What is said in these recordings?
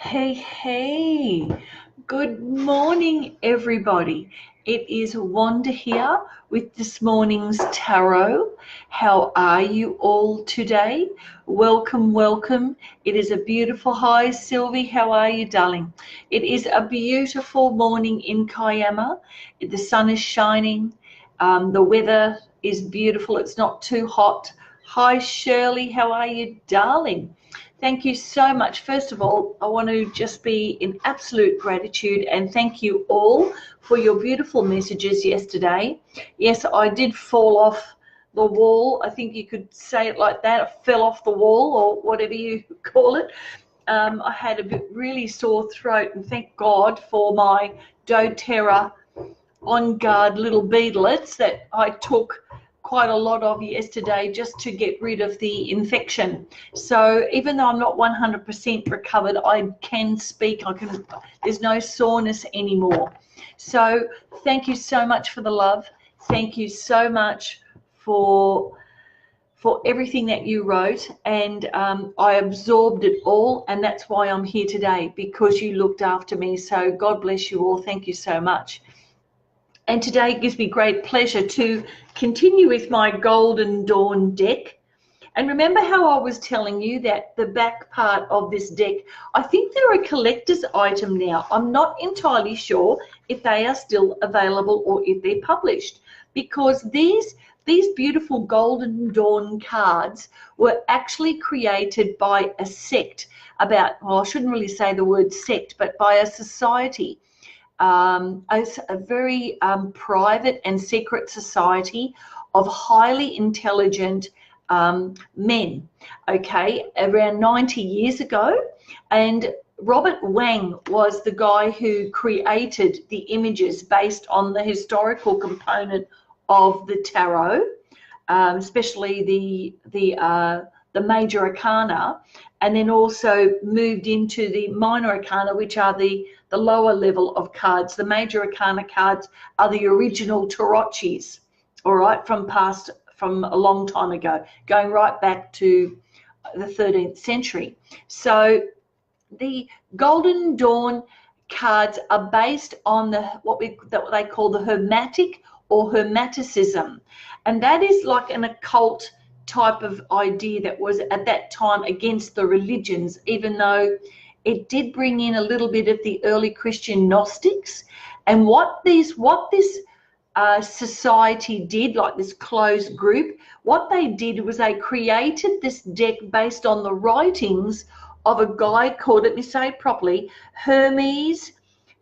Hey, good morning, everybody. It is Wanda here with this morning's tarot. How are you all today? Welcome. It is a beautiful, hi, Sylvie. How are you, darling? It is a beautiful morning in Kiama. The sun is shining. The weather is beautiful. It's not too hot. Hi, Shirley. How are you, darling? Thank you so much. First of all, I want to just be in absolute gratitude and thank you all for your beautiful messages yesterday. Yes, I did fall off the wall. I think you could say it like that. I fell off the wall or whatever you call it. I had a really sore throat, and thank God for my doTERRA On Guard little beadlets that I took quite a lot of yesterday just to get rid of the infection. So even though I'm not 100% recovered, I can speak. There's no soreness anymore. So thank you so much for the love. Thank you so much for everything that you wrote, and I absorbed it all, and that's why I'm here today, because you looked after me. So God bless you all. Thank you so much. And today it gives me great pleasure to continue with my Golden Dawn deck. And remember how I was telling you that the back part of this deck, I think they're a collector's item now. I'm not entirely sure if they are still available or if they're published, because these beautiful Golden Dawn cards were actually created by a sect well, I shouldn't really say the word sect, but by a society. A very private and secret society of highly intelligent men, okay, around 90 years ago. And Robert Wang was the guy who created the images based on the historical component of the tarot, especially the major arcana, and then also moved into the minor arcana, which are the lower level of cards. The major arcana cards are the original tarotchis, all right, from a long time ago, going right back to the 13th century. So the Golden Dawn cards are based on what they call the Hermetic or Hermeticism, and that is like an occult type of idea that was at that time against the religions, even though it did bring in a little bit of the early Christian Gnostics. And what this society did, like this closed group, what they did was they created this deck based on the writings of a guy called, let me say it properly, Hermes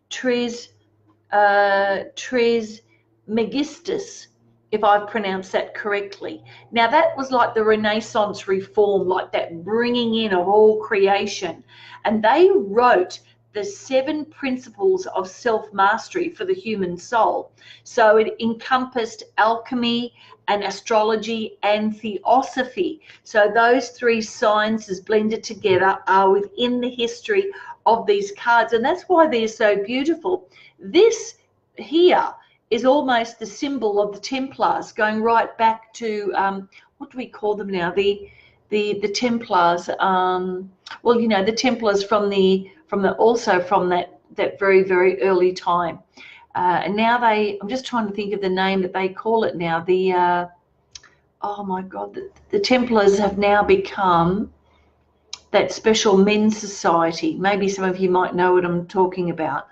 Trismegistus, if I've pronounced that correctly. Now that was like the Renaissance reform, like that bringing in of all creation. And they wrote the 7 principles of self-mastery for the human soul. So it encompassed alchemy and astrology and theosophy. So those 3 sciences blended together are within the history of these cards. And that's why they're so beautiful. This here is almost the symbol of the Templars, going right back to what do we call them now? The Templars. Well, you know, the Templars from that very, very early time. And now I'm just trying to think of the name that they call it now. Oh my God, the Templars have now become that special men's society. Maybe some of you might know what I'm talking about.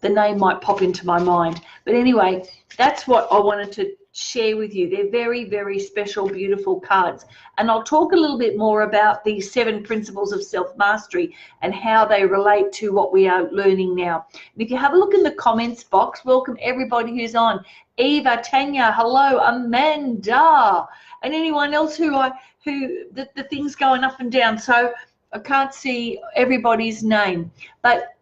The name might pop into my mind. But anyway, that's what I wanted to share with you. They're very, very special, beautiful cards. And I'll talk a little bit more about the 7 principles of self-mastery and how they relate to what we are learning now. And if you have a look in the comments box, welcome everybody who's on. Eva, Tanya, hello, Amanda, and anyone else the thing's going up and down. So I can't see everybody's name. But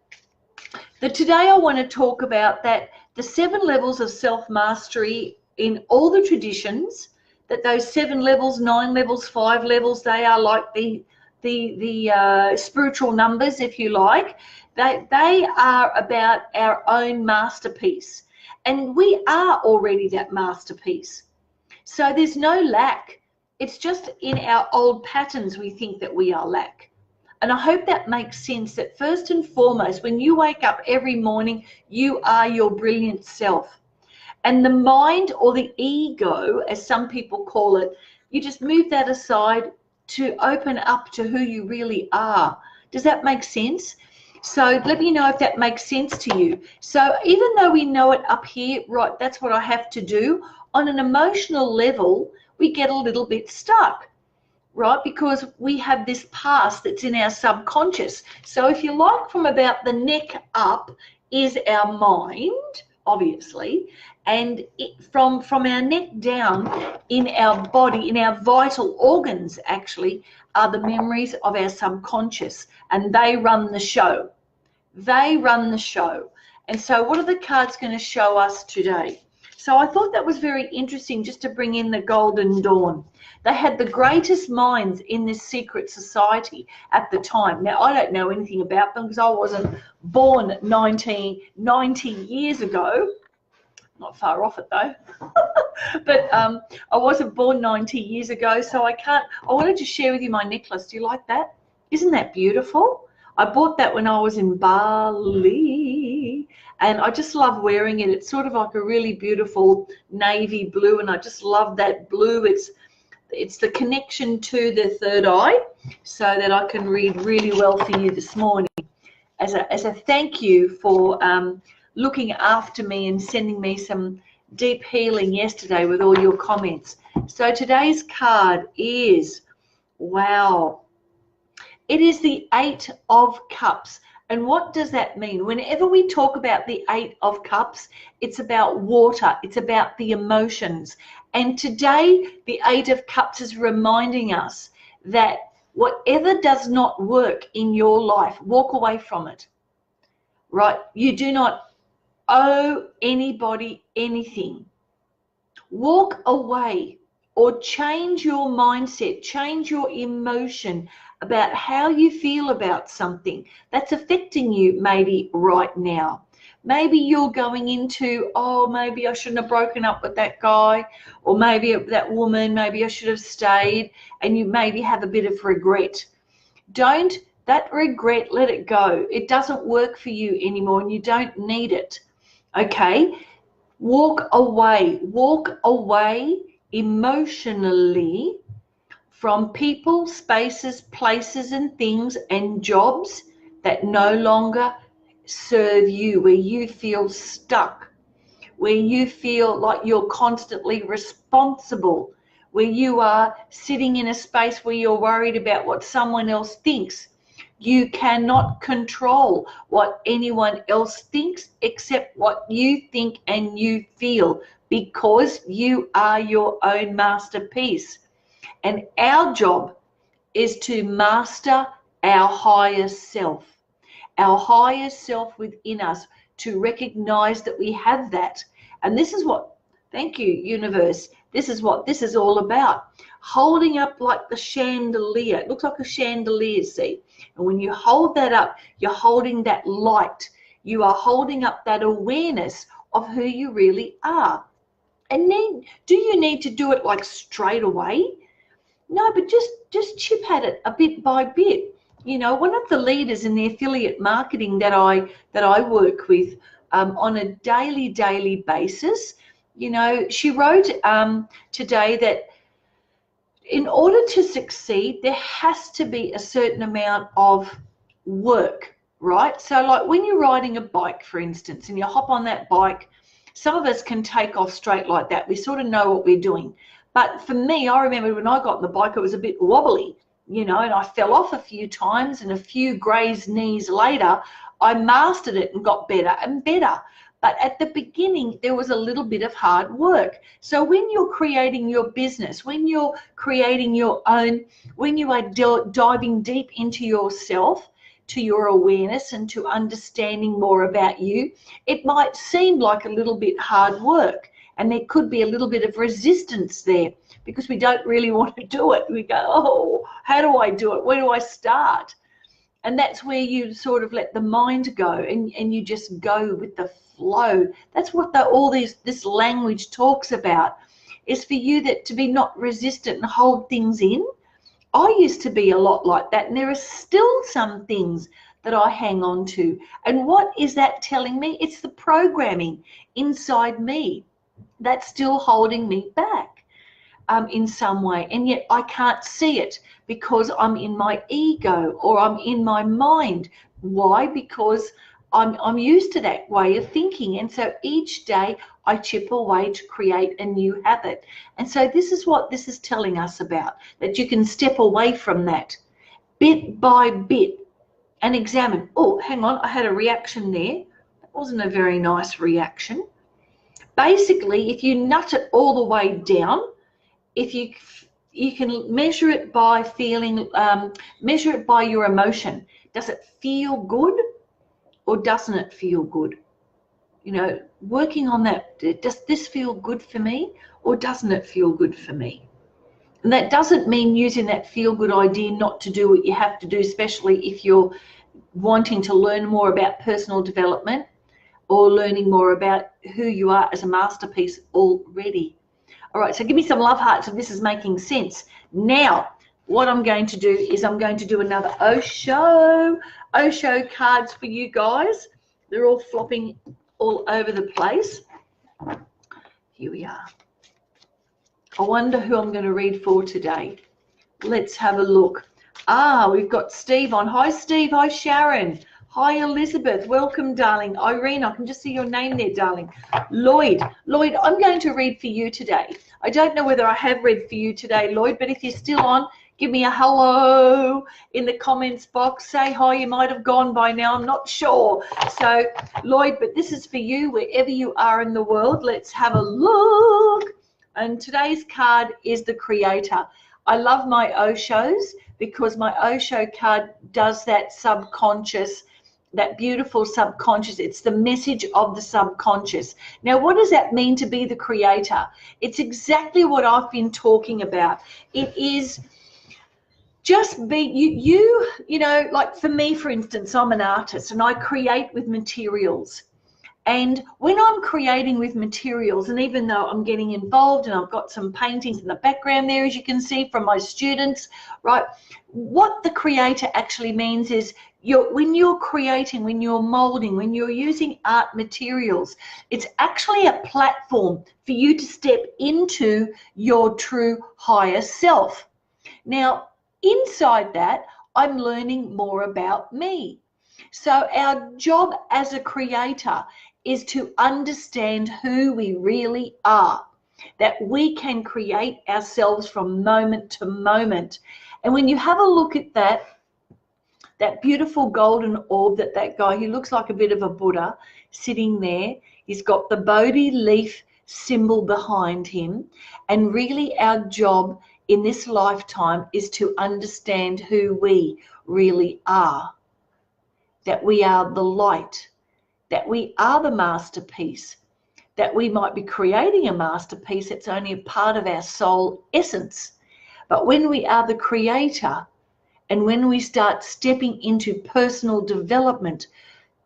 today I want to talk about that the 7 levels of self-mastery in all the traditions, that those 7 levels, 9 levels, 5 levels, they are like the spiritual numbers, if you like. They are about our own masterpiece. And we are already that masterpiece. So there's no lack. It's just in our old patterns we think that we are lack. And I hope that makes sense, that first and foremost, when you wake up every morning, you are your brilliant self. And the mind, or the ego, as some people call it, you just move that aside to open up to who you really are. Does that make sense? So let me know if that makes sense to you. So even though we know it up here, right, that's what I have to do, on an emotional level, we get a little bit stuck, right? Because we have this past that's in our subconscious. So if you like, from about the neck up is our mind, obviously, and from our neck down in our body, in our vital organs, actually, are the memories of our subconscious, and they run the show. They run the show. And so what are the cards going to show us today? So I thought that was very interesting, just to bring in the Golden Dawn. They had the greatest minds in this secret society at the time. Now, I don't know anything about them because I wasn't born 90 years ago. Not far off it though. But I wasn't born 90 years ago, so I wanted to share with you my necklace. Do you like that? Isn't that beautiful? I bought that when I was in Bali, and I just love wearing it. It's sort of like a really beautiful navy blue, and I just love that blue. It's the connection to the third eye, so that I can read really well for you this morning as a thank you for looking after me and sending me some deep healing yesterday with all your comments. So today's card is, wow, it is the 8 of Cups. And what does that mean? Whenever we talk about the 8 of Cups, it's about water. It's about the emotions. And today, the 8 of Cups is reminding us that whatever does not work in your life, walk away from it, right? You do not owe anybody anything. Walk away, or change your mindset, change your emotion about how you feel about something that's affecting you maybe right now. Maybe you're going into, oh, maybe I shouldn't have broken up with that guy, or maybe that woman, maybe I should have stayed, and you maybe have a bit of regret. That regret, let it go. It doesn't work for you anymore, and you don't need it. Okay? Walk away emotionally from people, spaces, places, and things and jobs that no longer serve you, where you feel stuck, where you feel like you're constantly responsible, where you are sitting in a space where you're worried about what someone else thinks. You cannot control what anyone else thinks except what you think and you feel, because you are your own masterpiece. And our job is to master our higher self within us, to recognize that we have that. And this is what, thank you, universe, this is what this is all about. Holding up like the chandelier. It looks like a chandelier, see? And when you hold that up, you're holding that light. You are holding up that awareness of who you really are. And then, do you need to do it like straight away? No, but just chip at it a bit by bit. You know, one of the leaders in the affiliate marketing that I work with on a daily basis, you know, she wrote today that in order to succeed, there has to be a certain amount of work, right? So like when you're riding a bike, for instance, and you hop on that bike, some of us can take off straight like that. We sort of know what we're doing. But for me, I remember when I got on the bike, it was a bit wobbly, you know, and I fell off a few times, and a few grazed knees later, I mastered it and got better and better. But at the beginning, there was a little bit of hard work. So when you're creating your business, when you're creating your own, when you are diving deep into yourself, to your awareness and to understanding more about you, it might seem like a little bit hard work. And there could be a little bit of resistance there because we don't really want to do it. We go, oh, how do I do it? Where do I start? And that's where you sort of let the mind go, and you just go with the flow. That's what this language talks about, is for you that to be not resistant and hold things in, I used to be a lot like that, and there are still some things that I hang on to. And what is that telling me? It's the programming inside me that's still holding me back in some way. And yet I can't see it because I'm in my ego or I'm in my mind. Why? Because I'm used to that way of thinking. And so each day I chip away to create a new habit. And so this is what this is telling us about, that you can step away from that bit by bit and examine. Oh, hang on, I had a reaction there. That wasn't a very nice reaction. Basically, if you nut it all the way down, if you can measure it by feeling, measure it by your emotion. Does it feel good or doesn't it feel good? You know, working on that. Does this feel good for me or doesn't it feel good for me? And that doesn't mean using that feel good idea not to do what you have to do, especially if you're wanting to learn more about personal development or learning more about who you are as a masterpiece already. All right, so give me some love hearts if this is making sense. Now, what I'm going to do is I'm going to do another OSHO cards for you guys. They're all flopping all over the place. Here we are. I wonder who I'm going to read for today. Let's have a look. We've got Steve on. Hi, Steve. Hi, Sharon. Hi, Elizabeth. Welcome, darling. Irene, I can just see your name there, darling. Lloyd, I'm going to read for you today. I don't know whether I have read for you today, Lloyd, but if you're still on, give me a hello in the comments box. Say hi. You might have gone by now. I'm not sure. So, Lloyd, but this is for you wherever you are in the world. Let's have a look. And today's card is the Creator. I love my Oshos because my Osho card does that subconscious, that beautiful subconscious. It's the message of the subconscious. Now, what does that mean to be the creator? It's exactly what I've been talking about. It is just be you know, like for me, for instance, I'm an artist and I create with materials. And when I'm creating with materials, and even though I'm getting involved and I've got some paintings in the background there, as you can see from my students, right, what the creator actually means is when you're creating, when you're molding, when you're using art materials, it's actually a platform for you to step into your true higher self. Now, inside that, I'm learning more about me. So our job as a creator is to understand who we really are, that we can create ourselves from moment to moment. And when you have a look at that beautiful golden orb, that guy, he looks like a bit of a Buddha sitting there. He's got the Bodhi leaf symbol behind him. And really our job in this lifetime is to understand who we really are, that we are the light, that we are the masterpiece, that we might be creating a masterpiece. It's only a part of our soul essence. But when we are the creator and when we start stepping into personal development,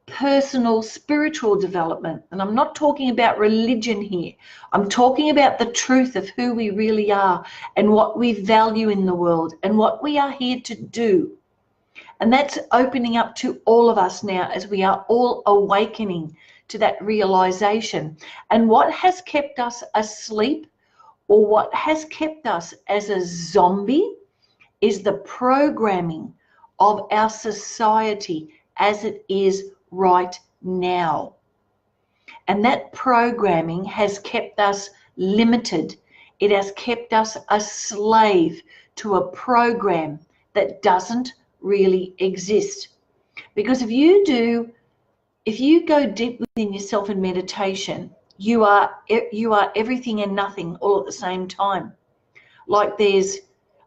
personal spiritual development, and I'm not talking about religion here, I'm talking about the truth of who we really are and what we value in the world and what we are here to do. And that's opening up to all of us now as we are all awakening to that realization. And what has kept us asleep or what has kept us as a zombie is the programming of our society as it is right now. And that programming has kept us limited. It has kept us a slave to a program that doesn't really exist. Because if you go deep within yourself in meditation, you are everything and nothing all at the same time. Like there's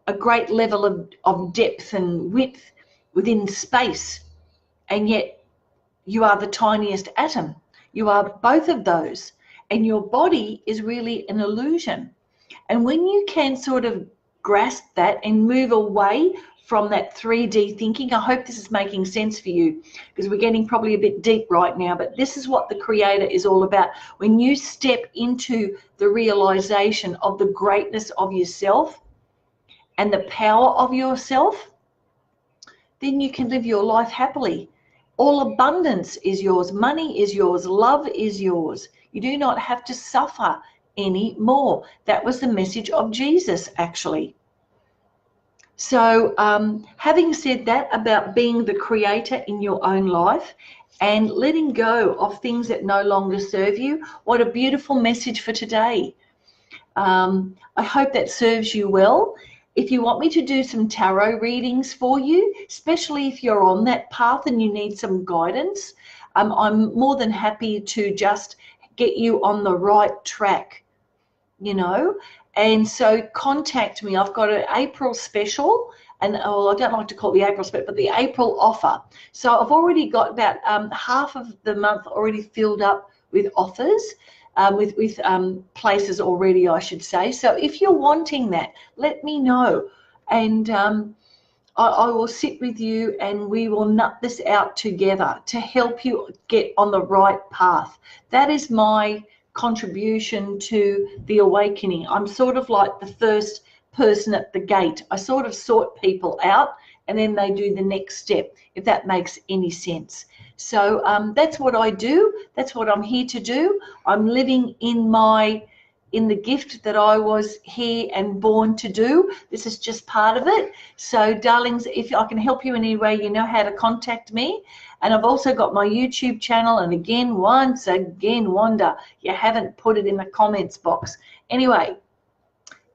a great level of depth and width within space, and yet you are the tiniest atom. You are both of those, and your body is really an illusion. And when you can sort of grasp that and move away from that 3D thinking, I hope this is making sense for you, because we're getting probably a bit deep right now, but this is what the creator is all about. When you step into the realization of the greatness of yourself and the power of yourself, then you can live your life happily. All abundance is yours. Money is yours. Love is yours. You do not have to suffer anymore. That was the message of Jesus, actually. So having said that about being the creator in your own life and letting go of things that no longer serve you, what a beautiful message for today. I hope that serves you well. If you want me to do some tarot readings for you, especially if you're on that path and you need some guidance, I'm more than happy to just get you on the right track, you know. And so contact me. I've got an April special, and I don't like to call it the April special, but the April offer. So I've already got about half of the month already filled up with offers, with places already, I should say. So if you're wanting that, let me know, and I will sit with you and we will nut this out together to help you get on the right path. That is my contribution to the awakening. I'm sort of like the first person at the gate. I sort of sort people out and then they do the next step, if that makes any sense. So that's what I do. That's what I'm here to do. I'm living in the gift that I was here and born to do. This is just part of it. So darlings, if I can help you in any way, you know how to contact me. And I've also got my YouTube channel. And again, once again, Wanda, you haven't put it in the comments box. Anyway,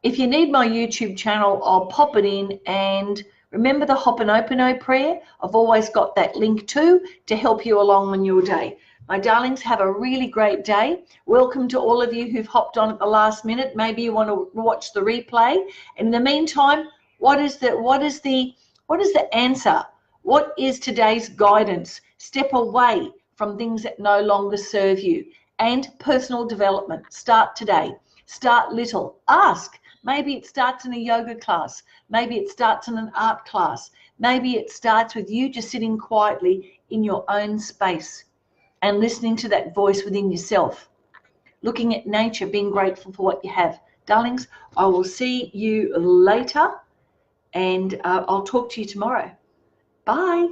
if you need my YouTube channel, I'll pop it in. And remember the Ho'oponopono prayer? I've always got that link too to help you along on your day. My darlings, have a really great day. Welcome to all of you who've hopped on at the last minute. Maybe you want to watch the replay. And in the meantime, what is the answer? What is today's guidance? Step away from things that no longer serve you. And personal development. Start today. Start little. Ask. Maybe it starts in a yoga class. Maybe it starts in an art class. Maybe it starts with you just sitting quietly in your own space and listening to that voice within yourself, looking at nature, being grateful for what you have. Darlings, I will see you later, and I'll talk to you tomorrow. Bye.